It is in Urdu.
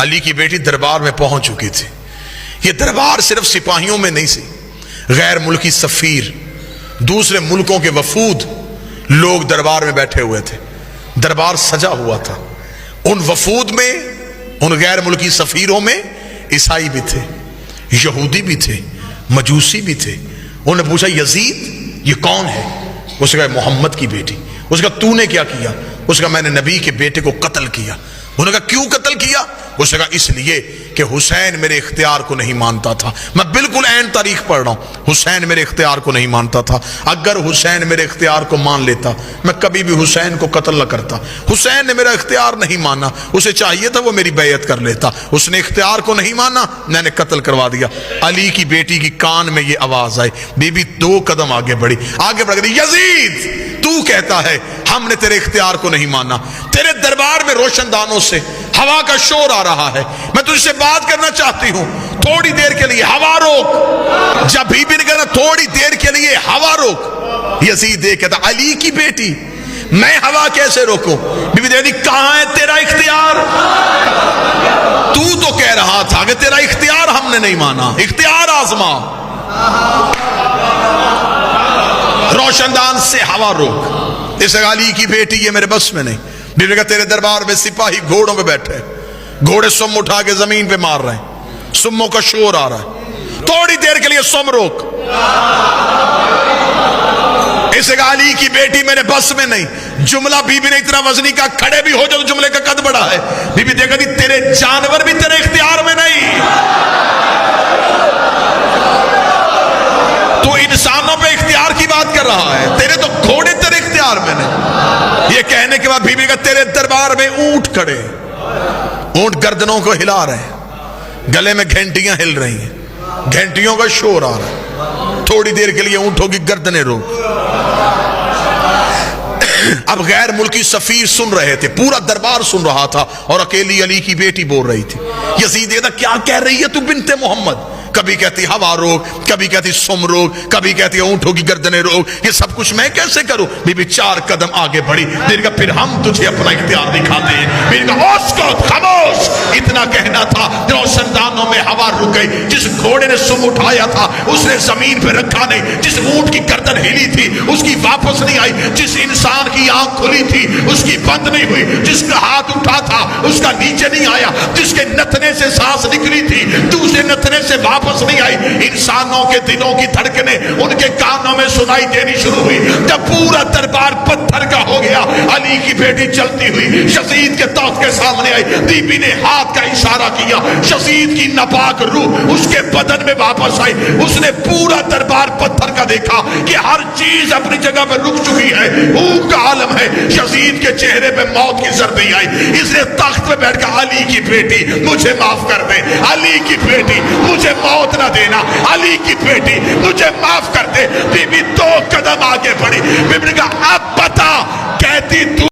علی کی بیٹی دربار میں پہنچ چکی تھی. یہ دربار صرف سپاہیوں میں نہیں سی، غیر ملکی سفیر، دوسرے ملکوں کے وفود لوگ دربار میں بیٹھے ہوئے تھے. دربار سجا ہوا تھا. ان وفود میں، ان غیر ملکی سفیروں میں عیسائی بھی تھے، یہودی بھی تھے، مجوسی بھی تھے. انہوں نے پوچھا یزید یہ کون ہے؟ اس نے کہا محمد کی بیٹی. اس نے کہا تو نے کیا کیا؟ اس نے کہا میں نے نبی کے بیٹے کو قتل کیا. انہوں نے کہا کیوں قتل کیا؟ اس نے کہا اس لیے کہ حسین میرے اختیار کو نہیں مانتا تھا. میں بالکل عین تاریخ پڑھ رہا ہوں. حسین میرے اختیار کو نہیں مانتا تھا. اگر حسین میرے اختیار کو مان لیتا میں کبھی بھی حسین کو قتل نہ کرتا. حسین نے میرا اختیار نہیں مانا، اسے چاہیے تھا وہ میری بیعت کر لیتا. اس نے اختیار کو نہیں مانا، میں نے قتل کروا دیا. علی کی بیٹی کی کان میں یہ آواز آئی. بی بی 2 قدم آگے بڑھی، آگے بڑھ گئی. یزید تو کہتا ہے ہم نے تیرے اختیار کو نہیں مانا، تیرے دربار میں روشن دانوں سے ہوا کا شور آ رہا ہے، میں تجھ سے بات کرنا چاہتی ہوں، تھوڑی دیر کے لیے ہوا روک. جب بی بی نے کہا تھوڑی دیر کے لیے ہوا روک، یزید یہ کہتا علی کی بیٹی میں ہوا کیسے روکوں؟ بی بی دیکھتی کہاں ہے تیرا اختیار؟ تو کہہ رہا تھا کہ تیرا اختیار ہم نے نہیں مانا، اختیار آزما. روشن دان سے ہوا روک. اس علی کی بیٹی یہ میرے بس میں نہیں. بی بی کہا تیرے دربار میں سپاہی گھوڑوں پہ بیٹھے، گھوڑے سم اٹھا کے زمین پہ مار رہے ہیں، سموں کا شور آ رہا ہے، تھوڑی دیر کے لیے سم روک. اسے کہا علی کی بیٹی میرے بس میں نہیں. جملہ بی بی نے اتنا وزنی کا کھڑے بھی ہو جاؤ تو جملے کا قد بڑا ہے. بی بی دیکھا دی تیرے جانور بھی تیرے اختیار میں نہیں، تو انسانوں پہ اختیار کی بات کر رہا ہے، تیرے تو گھوڑے تیرے اختیار میں نہیں. یہ کہنے کے بعد بی بی کا تیرے دربار میں اونٹ کھڑے، اونٹ گردنوں کو ہلا رہے ہیں، گلے میں گھنٹیاں ہل رہی ہیں، گھنٹیوں کا شور آ رہا ہے. تھوڑی دیر کے لیے اونٹوں کی گردنیں روک. اب غیر ملکی سفیر سن رہے تھے، پورا دربار سن رہا تھا، اور اکیلی علی کی بیٹی بول رہی تھی. یزید کہتا کیا کہہ رہی ہے تو بنت محمد؟ کبھی کہتی ہوا روک، کبھی کہتی سم روک، کبھی کہتی اونٹوں کی گردنیں روک. یہ سب کچھ میں کیسے کروں؟ بی بی 4 قدم آگے بڑھی. پھر ہم تجھے اپنا اختیار دکھاتے ہیں. اسکت خاموش. اتنا کہنا تھا روشن دانوں میں ہوا رک گئی. جس گھوڑے نے سم اٹھایا تھا اس نے زمین پہ رکھا نہیں، جس اونٹ کی گردن ہلی تھی اس کی واپس نہیں آئی، جس انسان کی آنکھ کھلی تھی اس کی بند نہیں ہوئی، جس کا ہاتھ اٹھا تھا اس کا نیچے نہیں آیا، جس کے نتنے سے سانس نکلی تھی دوسرے نتنے سے واپس نہیں آئی. انسانوں کے دلوں کی دھڑکنیں ان کے کانوں میں سنائی دینی شروع ہوئی. جب پورا دربار پتھر کا ہو گیا، علی کی بیٹی چلتی ہوئی یزید کے تخت کے سامنے آئی. بی بی نے ہاتھ کا اشارہ کیا، یزید کی ناپاک روح اس کے بدن میں واپس آئی. اس نے پورا دربار پتھر کا دیکھا کہ ہر چیز اپنی جگہ پہ رک چکی ہے، اونگ کا عالم ہے. یزید کے چہرے پہ موت کی زردی آئی. اس نے تخت پہ بیٹھ کر علی کی بیٹی مجھے معاف کر دے، علی کی بیٹی مجھے موت نہ دینا، علی کی بیٹی مجھے معاف کر دے. بی بی 2 قدم آگے بڑھی. بی بی نے کہا اب بتا، کہتی تو